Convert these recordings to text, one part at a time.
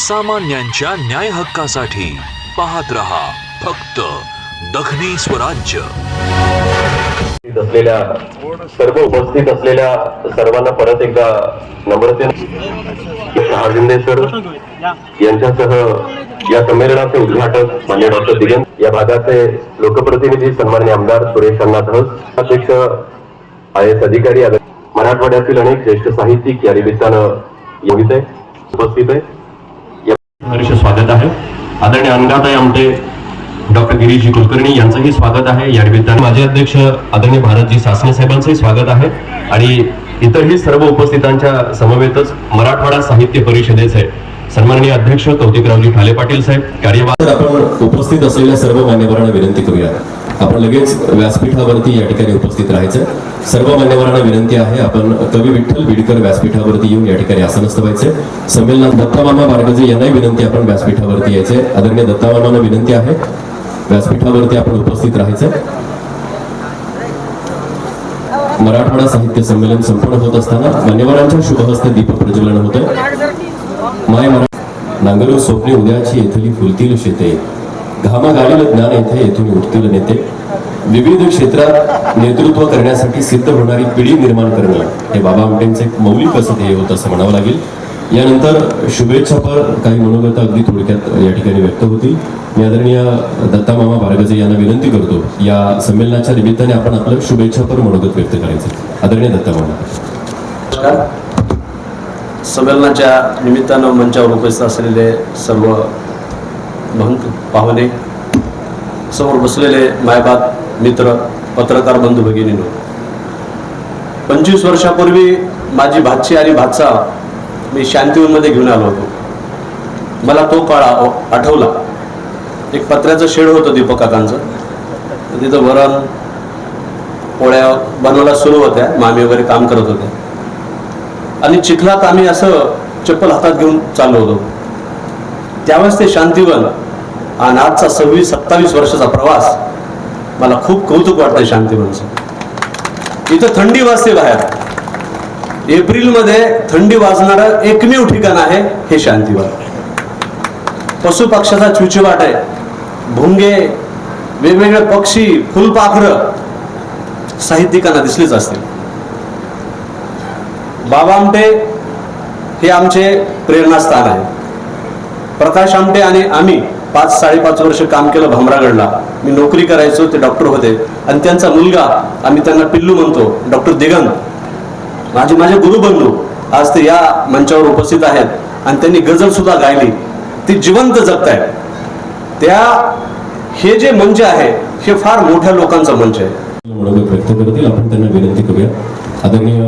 सामान्यांच्या न्याय हक्कासाठी पाहत रहा फक्त दखनी स्वराज्य। असलेल्या सर्व उपस्थित असलेल्या सर्वांना परत एकदा नम्रतेने शहाजिंदे सर यांच्यासह या संमेलनाचे उद्घाटक माननीय डॉक्टर दिगंत, या भागाचे लोकप्रतिनिधी सन्माननीय आमदार सुरेश अण्णा धस, अध्यक्ष IAS अधिकारी, मराठवाड्यातील अनेक ज्येष्ठ साहित्यिक या निमित्तानं उपस्थित आहे। स्वागत आहे। आदरणीय अनघाताई आमटे, डॉक्टर गिरीशजी कुलकर्णी यांचंही स्वागत आहे। या निमित्ताने माझे अध्यक्ष आदरणीय भारतजी सासणे साहेबांचंही स्वागत आहे आणि इतरही सर्व उपस्थितांच्या समवेतच मराठवाडा साहित्य परिषदेचे सन्माननीय अध्यक्ष कौतिकरावजी ठाले पाटील साहेब, कार्यवाह आपण उपस्थित असलेल्या सर्व मान्यवरांना विनंती करूया, आपण लगेच व्यासपीठावरती या ठिकाणी उपस्थित राहायचं। सर्व मान्यवरांना विनंती आहे, आपण कवी विठ्ठल बीडकर व्यासपीठावरती येऊन या ठिकाणी आसनस्थ व्हायचे। संमेलनात दत्तामामा बारगजे यांनाही विनंती, आपण व्यासपीठावरती यायचे। आदरणीय दत्तामामांना विनंती आहे, व्यासपीठावरती आपण उपस्थित राहायचं। मराठवाडा साहित्य संमेलन संपूर्ण होत असताना मान्यवरांच्या शुभहस्ते दीप प्रज्वलन होतंय। माय नांगरून स्वप्ने उद्याची येथली फुलतील शेते, घामा गाडील ज्ञान येथे येथून उठतील नेते, विविध क्षेत्रात नेतृत्व करण्यासाठी सिद्ध होणारी पिढी निर्माण करणं हे बाबा आमटेंचे एक मौलिक असं ध्येय होतं असं म्हणावं लागेल। यानंतर शुभेच्छापर काही मनोगत अगदी थोडक्यात या ठिकाणी व्यक्त होतील। मी आदरणीय दत्तामामा बारगजे यांना विनंती करतो, या संमेलनाच्या निमित्ताने आपण आपलं शुभेच्छापर मनोगत व्यक्त करायचं। आदरणीय दत्तामामा। संमेलनाच्या निमित्तानं मंचावर उपस्थित असलेले सर्व महंत पाहुणे, समोर बसलेले मायबाप मित्र, पत्रकार बंधू भगिनींनो, 25 वर्षापूर्वी माझी भाची आणि भाचा मी शांतीवनमध्ये घेऊन आलो होतो। मला तो काळ आठवला। एक पत्र्याचं शेड होतं दीपक काकांचं, तिथं वरण पोळ्या बनवायला सुरू होत्या, मामी वगैरे काम करत होत्या आणि चिखलात आम्ही असं चप्पल हातात घेऊन चाललो होतो। त्यावेळेस ते शांतीवन आणि आजचा 26-27 वर्षाचा प्रवास, मला खूप कौतुक वाटतंय शांतीवनचं। इथं थंडी वाजते बाहेर, एप्रिलमध्ये थंडी वाजणारं एकमेव ठिकाण आहे हे शांतीवन। पशु पक्षाचा चुचवाट आहे, भुंगे, वेगवेगळे पक्षी, फुलपाखरं साहित्यिकांना दिसलीच असतील। बाबा आमटे हे आमचे प्रेरणास्थान आहे। प्रकाश आमटे आणि आम्ही 5-5.5 वर्ष काम केलं भामरागडला। मी नोकरी करायचो, ते डॉक्टर होते आणि त्यांचा मुलगा, आम्ही त्यांना पिल्लू म्हणतो, डॉक्टर दिगंत, माझे गुरुबंधू आज ते या मंचावर उपस्थित आहेत आणि त्यांनी गझल सुद्धा गायली, ती जिवंत जगतायत। हे जे मंच आहे हे फार मोठ्या लोकांचा मंच आहे। मनोगत व्यक्त करतील, आपण त्यांना विनंती करूया। आदरणीय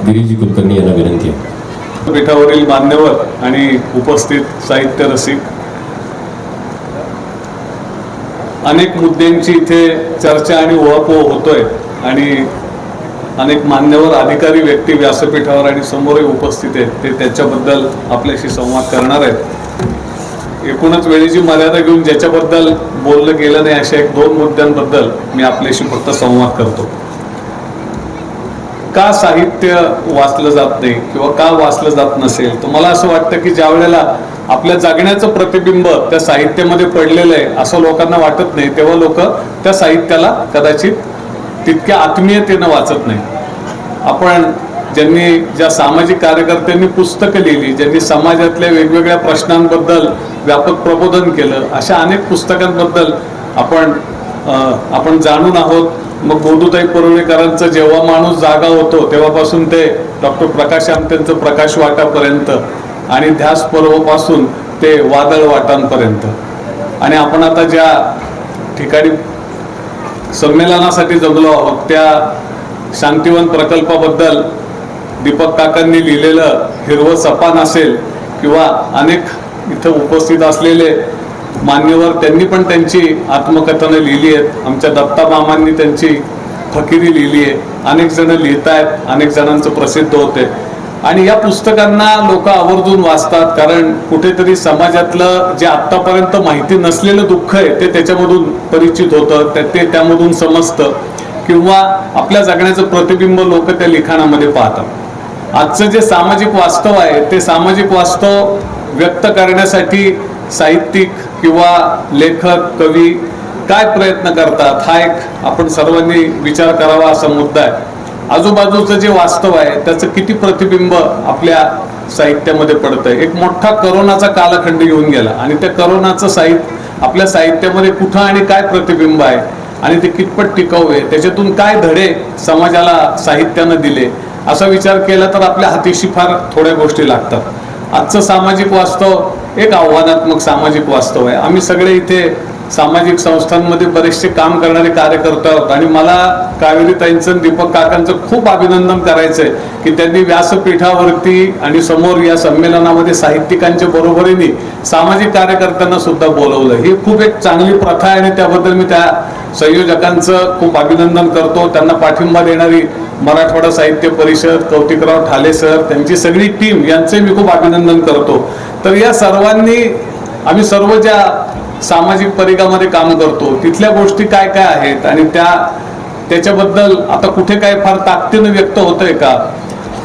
गिरीशजी कुलकर्णी यांना विनंती आहे। पीठावरील मान्यवर आणि उपस्थित साहित्य रसिक, अनेक मुद्द्यांची इथे चर्चा आणि उहापोह होतोय आणि अनेक मान्यवर अधिकारी व्यक्ती व्यासपीठावर आणि समोरही उपस्थित आहेत, ते त्याच्याबद्दल आपल्याशी संवाद करणार आहेत। एकूणच वेळेची मर्यादा घेऊन ज्याच्याबद्दल बोललं गेलं नाही अशा 1-2 मुद्द्यांबद्दल मी आपल्याशी फक्त संवाद करतो। का साहित्य वाचलं जात नाही किंवा का वाचलं जात नसेल, तर मला असं वाटतं की ज्या वेळेला आपल्या जगण्याचं प्रतिबिंब त्या साहित्यामध्ये पडलेलं आहे असं लोकांना वाटत नाही, तेव्हा लोक त्या साहित्याला कदाचित तितक्या आत्मीयतेनं वाचत नाही। आपण ज्या सामाजिक कार्यकर्त्यांनी पुस्तकं लिहिली, ज्यांनी समाजातल्या वेगवेगळ्या प्रश्नांबद्दल व्यापक प्रबोधन केलं, अशा अनेक पुस्तकांबद्दल आपण जाणून आहोत। मग गोदूताई परुळेकरांचं जेव्हा माणूस जागा होतो तेव्हापासून ते डॉक्टर प्रकाश आमटेंचं प्रकाश वाटापर्यंत आणि ध्यास पर्वपासून ते वादळ वाटांपर्यंत, आणि आपण आता ज्या ठिकाणी संमेलनासाठी जमलो आहोत त्या शांतीवन प्रकल्पाबद्दल दीपक काकांनी लिहिलेलं हिरवं सपान असेल किंवा अनेक इथं उपस्थित असलेले मान्यवर त्यांनी पण त्यांची आत्मकथनं लिहिली आहेत। आमच्या दत्ता मामांनी त्यांची फकीरी लिहिली आहे, अनेक जण लिहित आहेत, अनेक जणांचं प्रसिद्ध होते आणि या पुस्तकांना लोक आवर्जून वाचतात, कारण कुठेतरी समाजातलं जे आत्तापर्यंत माहिती नसलेलं दुःख आहे ते त्याच्यामधून परिचित होतं, ते त्यामधून समजतं किंवा आपल्या जगण्याचं प्रतिबिंब लोक त्या लिखाणामध्ये पाहतात। आजचं जे सामाजिक वास्तव आहे ते सामाजिक वास्तव व्यक्त करण्यासाठी साहित्यिक किंवा लेखक कवी काय प्रयत्न करतात, हा एक आपण सर्वांनी विचार करावा असा मुद्दा आहे. आजूबाजूचं जे वास्तव आहे त्याचं किती प्रतिबिंब आपल्या साहित्यामध्ये पडतंय. एक मोठा करोनाचा कालखंड येऊन गेला आणि त्या करोनाचं आपल्या साहित्यामध्ये कुठं आणि काय प्रतिबिंब आहे आणि ते कितपत टिकाऊ आहे, त्याच्यातून काय धडे समाजाला साहित्यानं दिले असा विचार केला तर आपल्या हातीशी फार थोड्या गोष्टी लागतात. आजचं सामाजिक वास्तव एक आव्हानात्मक सामाजिक वास्तव आहे. आम्ही सगळे इथे सामाजिक संस्थांमध्ये बरेचसे काम करणारे कार्यकर्ते आहोत आणि मला कावेरीताईंचं, दीपक काकांचं खूप अभिनंदन करायचंय की त्यांनी व्यासपीठावरती आणि समोर या संमेलनामध्ये साहित्यिकांच्या बरोबरीने सामाजिक कार्यकर्त्यांना सुद्धा बोलवलं. ही खूप एक चांगली प्रथा आहे आणि त्याबद्दल मी त्या संयोजकांचं खूप अभिनंदन करतो. त्यांना पाठिंबा देणारी मराठवाडा साहित्य परिषद, कौतिकराव ठाले सर, त्यांची सगळी टीम यांचे मी खूप अभिनंदन करतो. तर या सर्वांनी आम्ही सर्व ज्या सामाजिक परिघामध्ये काम करतो तिथल्या गोष्टी काय काय आहेत आणि त्याच्याबद्दल आता कुठे काय फार ताकदीनं व्यक्त होतंय का.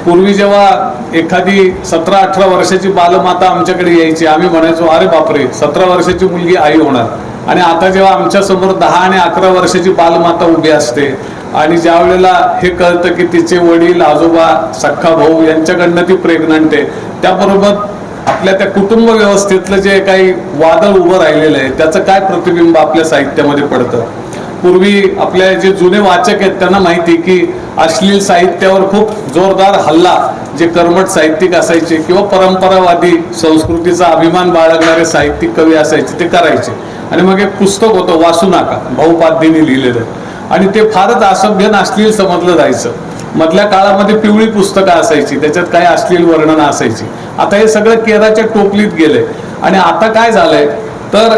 पूर्वी जेव्हा एखादी 17-18 वर्षाची बालमाता आमच्याकडे यायची, आम्ही म्हणायचो अरे बापरे 17 वर्षाची मुलगी आई होणार. आणि आता जेव्हा आमच्या समोर 10 आणि 11 वर्षाची बालमाता उभी असते आणि ज्या वेळेला हे कळतं की तिचे वडील, आजोबा, सख्खा भाऊ यांच्याकडनं ती प्रेग्नंट आहे, त्याबरोबर आपल्या त्या कुटुंब व्यवस्थेतलं जे काही वादळ उभं राहिलेलं आहे त्याचं काय प्रतिबिंब आपल्या साहित्यामध्ये पडतं. पूर्वी आपल्या जे जुने वाचक आहेत त्यांना माहिती की अश्लील साहित्यावर खूप जोरदार हल्ला जे कर्मठ साहित्यिक असायचे किंवा परंपरावादी संस्कृतीचा अभिमान बाळगणारे साहित्यिक कवी असायचे ते करायचे. आणि मग एक पुस्तक होतं वासू नका, भाऊ पाध्याने लिहिलेलं, आणि ते फारच असभ्य आणि अश्लील समजलं जायचं. मधल्या काळामध्ये पिवळी पुस्तकं असायची, त्याच्यात काही अश्लील वर्णनं असायची. आता हे सगळं केराच्या टोपलीत गेलंय. आणि आता काय झालंय तर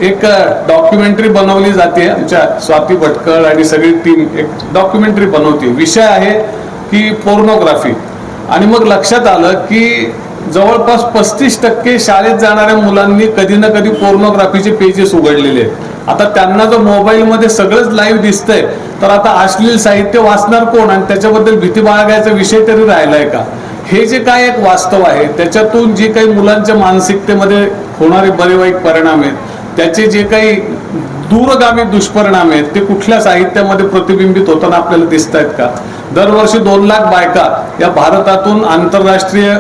एक डॉक्युमेंटरी बनवली जाते. आमच्या स्वाती भटकळ आणि सगळी टीम एक डॉक्युमेंटरी बनवते. विषय आहे की पोर्नोग्राफी. आणि मग लक्षात आलं की जवळपास 35% शाळेत जाणाऱ्या मुलांनी कधी ना कधी पोर्नोग्राफीचे पेजेस उघडलेले आहेत. आता त्यांना जर मोबाईलमध्ये सगळंच लाईव्ह दिसतंय तर आता अश्लील साहित्य वाचणार कोण आणि त्याच्याबद्दल भीती बाळगायचा विषय तरी राहिलाय का. हे जे काय एक वास्तव आहे त्याच्यातून जे काही मुलांच्या मानसिकतेमध्ये होणारे बरे वाईट परिणाम आहेत, त्याचे जे काही दूरगामी दुष्परिणाम आहेत ते कुठल्या साहित्यामध्ये प्रतिबिंबित होताना आपल्याला दिसत आहेत का. दरवर्षी 2 लाख बायका या भारतातून आंतरराष्ट्रीय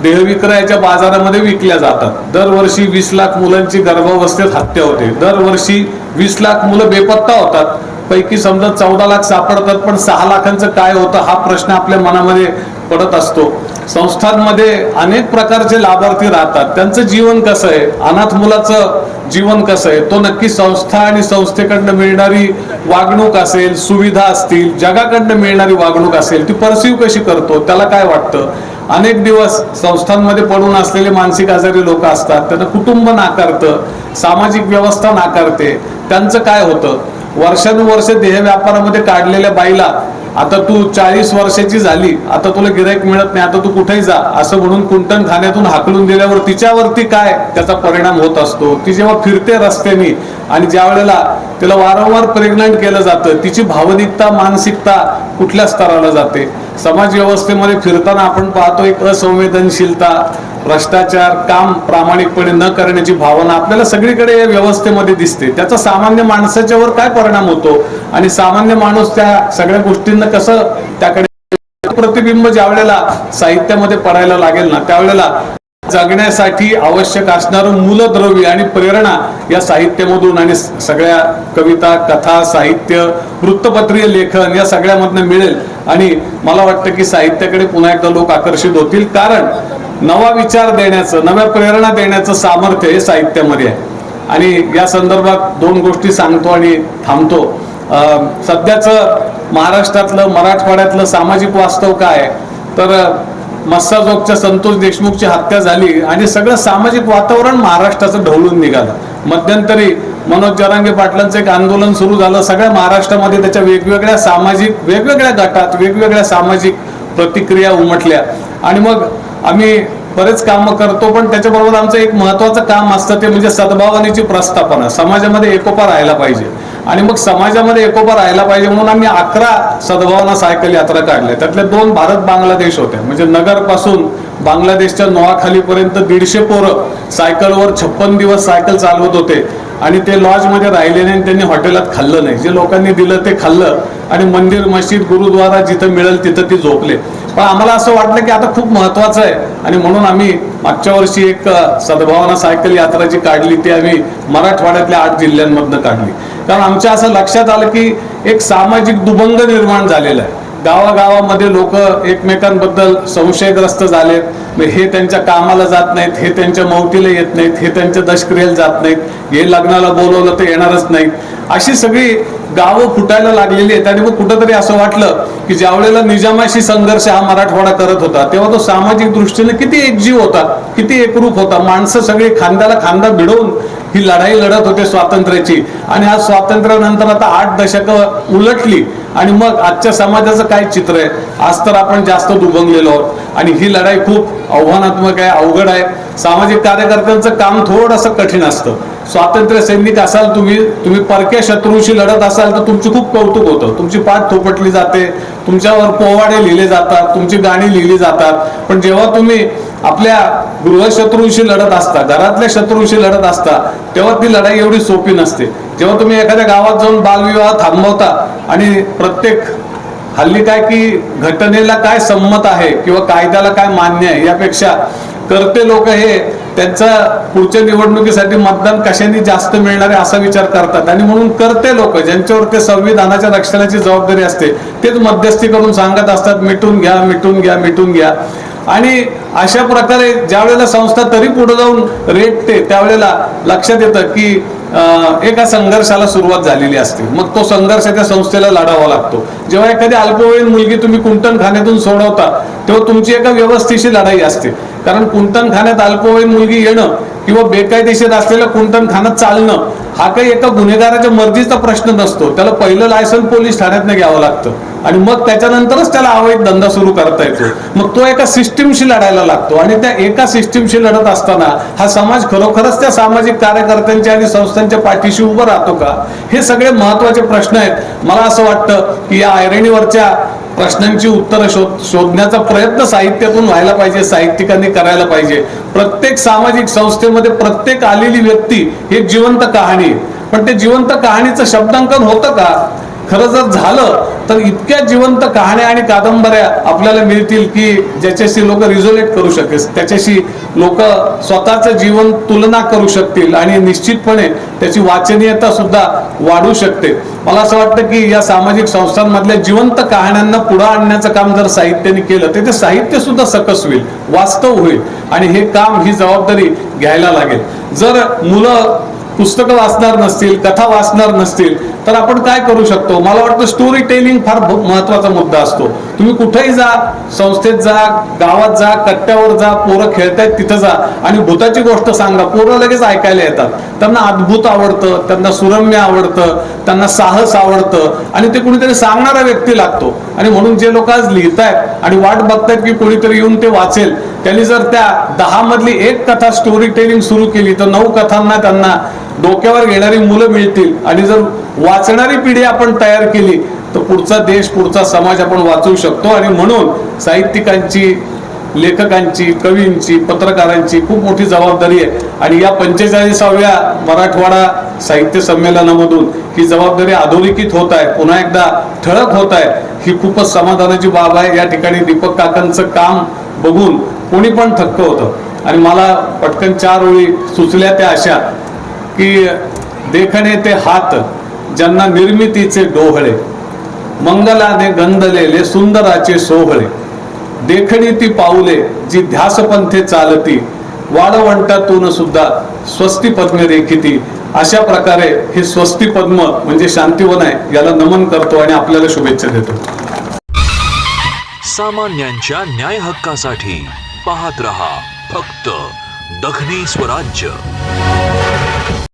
देहविक्रयाच्या बाजारामध्ये विकल्या जातात. दरवर्षी 20 लाख मुलांची गर्भावस्थेत हत्या होते. दरवर्षी 20 लाख मुलं बेपत्ता होतात. पैकी समजा 14 लाख सापडतात, पण 6 लाखांचं काय होतं हा प्रश्न आपल्या मनामध्ये पडत असतो. संस्थांमध्ये अनेक प्रकारचे लाभार्थी राहतात. त्यांचं जीवन कसं आहे, अनाथ मुलाचं जीवन कसं आहे, तो नक्की संस्था आणि संस्थेकडनं मिळणारी वागणूक असेल, सुविधा असतील, जगाकडनं मिळणारी वागणूक असेल, ती परसीव कशी करतो, त्याला काय वाटतं. अनेक दिवस संस्थांमध्ये पडून असलेले मानसिक आजारी लोक असतात, त्यांना कुटुंब नाकारतं, सामाजिक व्यवस्था नाकारते. त्यांचं काय होतं. वर्षानुवर्ष देह व्यापारामध्ये काढलेल्या बाईला आता तू 40 वर्षाची झाली, आता तुला गिराईक मिळत नाही, आता तू कुठेही जा असं म्हणून कुंटण खाण्यातून हाकलून दिल्यावर तिच्यावरती काय त्याचा परिणाम होत असतो. ती जेव्हा फिरते रस्त्याने आणि ज्या वेळेला तिला वारंवार प्रेग्नंट केलं जातं, तिची भावनिकता, मानसिकता कुठल्या स्तराला जाते. समाज व्यवस्थेमध्ये फिरताना आपण पाहतो एक असंवेदनशीलता, भ्रष्टाचार, काम प्रामाणिकपणे न करण्याची भावना आपल्याला सगळीकडे या व्यवस्थेमध्ये दिसते. त्याचा सामान्य माणसाच्यावर काय परिणाम होतो आणि सामान्य माणूस त्या सगळ्या गोष्टींना कसं त्याकडे प्रतिबिंब ज्या वेळेला साहित्यामध्ये पडायला लागेल ना त्यावेळेला जगण्यासाठी आवश्यक असणारं मूलद्रव्य आणि प्रेरणा या साहित्यामधून आणि सगळ्या कविता, कथा, साहित्य, वृत्तपत्रीय लेखन या सगळ्यामधनं मिळेल. आणि मला वाटतं की साहित्याकडे पुन्हा एकदा लोक आकर्षित होतील, कारण नवा विचार देण्याचं, नव्या प्रेरणा देण्याचं सामर्थ्य हे साहित्यामध्ये आहे. आणि या संदर्भात 2 गोष्टी सांगतो आणि थांबतो. सध्याचं महाराष्ट्रातलं, मराठवाड्यातलं सामाजिक वास्तव काय तर मस्साजोगच्या संतोष देशमुखची हत्या झाली आणि सगळं सामाजिक वातावरण महाराष्ट्राचं ढवळून निघालं. मध्यंतरी मनोज जरांगे पाटलांचं एक आंदोलन सुरू झालं. सगळ्या महाराष्ट्रामध्ये त्याच्या वेगवेगळ्या गटात वेगवेगळ्या सामाजिक प्रतिक्रिया उमटल्या. आणि मग आम्ही बरेच कामं करतो, पण त्याच्याबरोबर आमचं एक महत्वाचं काम असतं ते म्हणजे सद्भावनेची प्रस्थापना. समाजामध्ये एकोपा राहायला पाहिजे. आणि मग समाजामध्ये एकोपा राहायला पाहिजे म्हणून आम्ही 11 सद्भावना सायकल यात्रा काढल्या. त्यातल्या 2 भारत बांगलादेश होत्या. म्हणजे नगरपासून बांगलादेशच्या नोआखालीपर्यंत 150 पोरं सायकलवर 56 दिवस सायकल चालवत होते आणि ते लॉजमध्ये राहिले नाही, त्यांनी हॉटेलात खाल्लं नाही, जे लोकांनी दिलं ते खाल्लं आणि मंदिर मस्जिद गुरुद्वारा जिथं मिळेल तिथं ती झोपले. पण आम्हाला असं वाटलं की आता खूप महत्वाचं आहे आणि म्हणून आम्ही मागच्या वर्षी एक सद्भावना सायकल यात्रा जी काढली ती आम्ही मराठवाड्यातल्या 8 जिल्ह्यांमधनं काढली. कारण आमच्या असं लक्षात आलं की एक सामाजिक दुभंग निर्माण झालेला आहे. गावागावामध्ये लोक एकमेकांबद्दल संशयग्रस्त झालेत. हे त्यांच्या कामाला जात नाहीत, हे त्यांच्या मौतीला येत नाहीत, हे त्यांच्या दशक्रियेला जात नाहीत, हे लग्नाला बोलवलं तर येणारच नाहीत, अशी सगळी गावं फुटायला लागलेली आहेत. आणि मग कुठंतरी असं वाटलं की ज्यावेळेला निजामाशी संघर्ष हा मराठवाडा करत होता तेव्हा तो सामाजिक दृष्टीने किती एकजीव होता, किती एकरूप होता. माणसं सगळी खांद्याला खांदा भिडवून ही लढाई लढत होते स्वातंत्र्याची. आणि आज स्वातंत्र्यानंतर आता 8 दशकं उलटली आणि मग आजच्या समाजाचं काय चित्र आहे. आज तर आपण जास्त दुभंगलेलो आहोत आणि ही लढाई खूप आव्हानात्मक आहे, अवघड आहे. सामाजिक कार्यकर्त्यांचं काम थोडंसं कठीण असतं. स्वातंत्र्य सैनिक असाल तुम्ही परक्या शत्रूशी लढत असाल तर तुमची खूप कौतुक होतं, तुमची पाठ थोपटली जाते, तुमच्यावर पोवाडे लिहिले जातात, तुमची गाणी लिहिली जातात. पण जेव्हा तुम्ही आपल्या गृहशत्रूंशी लढत असता, घरातल्या शत्रूंशी लढत असता, तेव्हा ती लढाई एवढी सोपी नसते. जेव्हा तुम्ही एखाद्या गावात जाऊन बालविवाह थांबवता आणि प्रत्येक हल्ली काय की घटनेला काय संमत आहे किंवा कायद्याला काय मान्य आहे यापेक्षा करते लोक हे त्यांचा पुढच्या निवडणुकीसाठी मतदान कशाने जास्त मिळणार आहे असा विचार करतात. आणि म्हणून करते लोक ज्यांच्यावर ते संविधानाच्या रक्षणाची जबाबदारी असते तेच मध्यस्थी करून सांगत असतात मिटून घ्या, मिटून घ्या, मिटून घ्या. आणि अशा प्रकारे ज्या वेळेला संस्था तरी पुढे जाऊन रेटते त्यावेळेला लक्षात येतं की एका संघर्षाला सुरुवात झालेली असते. मग तो संघर्ष त्या संस्थेला लढावा लागतो. जेव्हा एखादी अल्पवयीन मुलगी तुम्ही कुंटणखान्यातून सोडवता तेव्हा तुमची एका व्यवस्थेची लढाई असते. कारण कुंटणखान्यात अल्पवयीन मुलगी येणं किंवा बेकायदेशीर असलेलं कुंटणखान्यात चालणं हा काही एका गुन्हेगाराच्या मर्जीचा प्रश्न नसतो. त्याला पहिलं लायसन पोलीस ठाण्यातनं घ्यावं लागतं आणि मग त्याच्यानंतरच त्याला अवैध धंदा सुरू करता येतो. मग तो एका सिस्टीमशी लढायला लागतो आणि त्या एका सिस्टीमशी लढत असताना हा समाज खरोखरच त्या सामाजिक कार्यकर्त्यांच्या आणि संस्थांच्या पाठीशी उभं राहतो का, हे सगळे महत्वाचे प्रश्न आहेत. मला असं वाटतं की या ऐरणीवरच्या प्रश्नांची उत्तरं शोधण्याचा प्रयत्न साहित्यातून व्हायला पाहिजे, साहित्यिकांनी करायला पाहिजे. प्रत्येक सामाजिक संस्थेमध्ये प्रत्येक आलेली व्यक्ती ही एक जिवंत कहाणी आहे. पण ते जिवंत कहाणीचं शब्दांकन होतं का? खरं जर झालं तर इतक्या जिवंत कहाण्या आणि कादंबऱ्या आपल्याला मिळतील की ज्याच्याशी लोक रिझोलेट करू शकतील, त्याच्याशी लोक स्वतःचं जीवन तुलना करू शकतील आणि निश्चितपणे त्याची वाचनीयता सुद्धा वाढू शकते. मला असं वाटतं की या सामाजिक संस्थांमधल्या जिवंत कहाण्यांना पुढे आणण्याचं काम जर साहित्याने केलं तर ते साहित्य सुद्धा सकस होईल, वास्तव होईल आणि हे काम, ही जबाबदारी घ्यायला लागेल. जर मुलं पुस्तकं वाचणार नसतील, कथा वाचणार नसतील तर आपण काय करू शकतो? मला वाटतं स्टोरी टेलिंग फार महत्वाचा मुद्दा असतो. तुम्ही कुठेही जा, संस्थेत जा, गावात जा, कट्ट्यावर जा, पोरं खेळतायत तिथं जा आणि भूताची गोष्ट सांगा, पोरं लगेच ऐकायला येतात. त्यांना अद्भुत आवडतं, त्यांना सुरम्य आवडतं, त्यांना साहस आवडतं आणि ते कुणीतरी सांगणारा व्यक्ती लागतो. आणि म्हणून जे लोक आज लिहितायत आणि वाट बघतायत की कोणीतरी येऊन ते वाचेल, त्यांनी जर त्या 10 मधली एक कथा स्टोरी टेलिंग सुरू केली तर 9 कथांना त्यांना डोक्यावर घेणारी मुलं मिळतील. आणि जर वाचणारी पिढी आपण तयार केली तर पुढचा देश, पुढचा समाज आपण वाचवू शकतो. आणि म्हणून साहित्यिकांची, लेखकांची, कवींची, पत्रकारांची खूप मोठी जबाबदारी आहे. आणि या 45व्या मराठवाडा साहित्य संमेलनामधून ही जबाबदारी अधोरेखित होत आहे, पुन्हा एकदा ठळक होत आहे. ही खूपच समाधानाची बाब आहे. या ठिकाणी दीपक काकांचं काम बघून कोणी पण थक्क होतं. आणि मला पटकन 4 ओळी सुचल्या त्या अशा की देखणे ते हात ज्यांना निर्मितीचे डोहळे, मंगलाने गंधलेले सुंदराचे सोहळे, देखणी ती पाऊले जी ध्यासपंथे चालती, वाळवंटातून सुद्धा स्वस्ती पद्मे रेखिती. अशा प्रकारे हे स्वस्ती पद्म म्हणजे शांतिवन आहे, याला नमन करतो आणि आपल्याला शुभेच्छा देतो. सामान्यांच्या न्याय हक्कासाठी पाहत रहा फक्त दखनी स्वराज्य.